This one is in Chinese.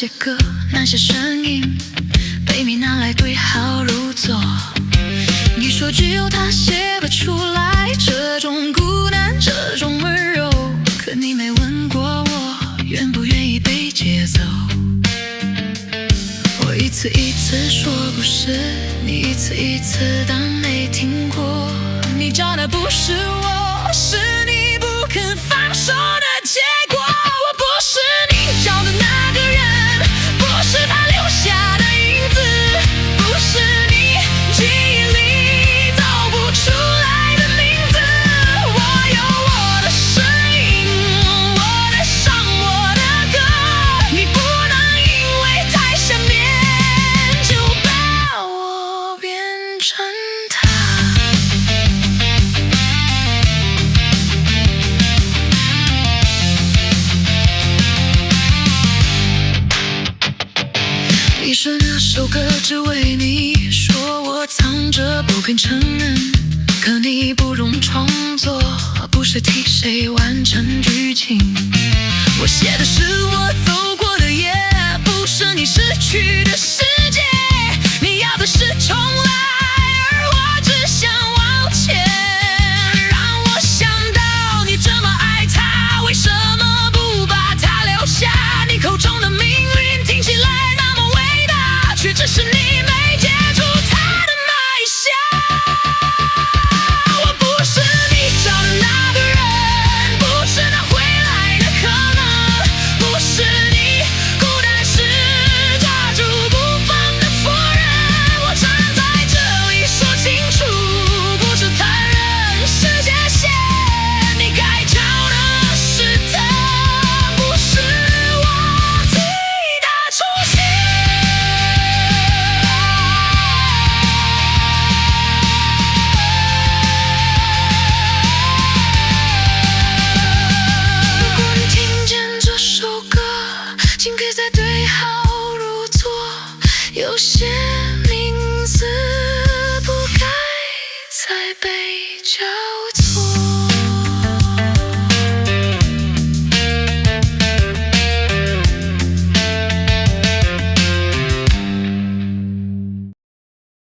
些歌，那些声音，被你拿来对号入座。你说只有他写不出来这种孤单，这种温柔。可你没问过我，愿不愿意被接走？我一次一次说不是，你一次一次当没听过。你找的不是我，是你不肯放手的结果。我不是你找的那个人，不是他留下的影子，不是你记忆里走不出来的名字。我有我的声音，我的伤，我的歌，你不能因为太想念就把我变成他。你说那首歌只为你，说我藏着不肯承认，可你不容创作，不是替谁完成剧情。我写的是我走过的夜，不是你失去的世界。你要的是重来，而我只想往前。让我想到你这么爱他，为什么不把他留下？你口中的命运听起来那么伟大，却只是你没接住他的脉象。我不是你找的那个人，不是他回来的可能，不是你孤单时抓住不放的夫人。我站在这里说清楚，不是残忍是界限，你该找的是他，不是我替他出现。如果你听见这首歌，请可以再对号入座。有些名字不该再被交集。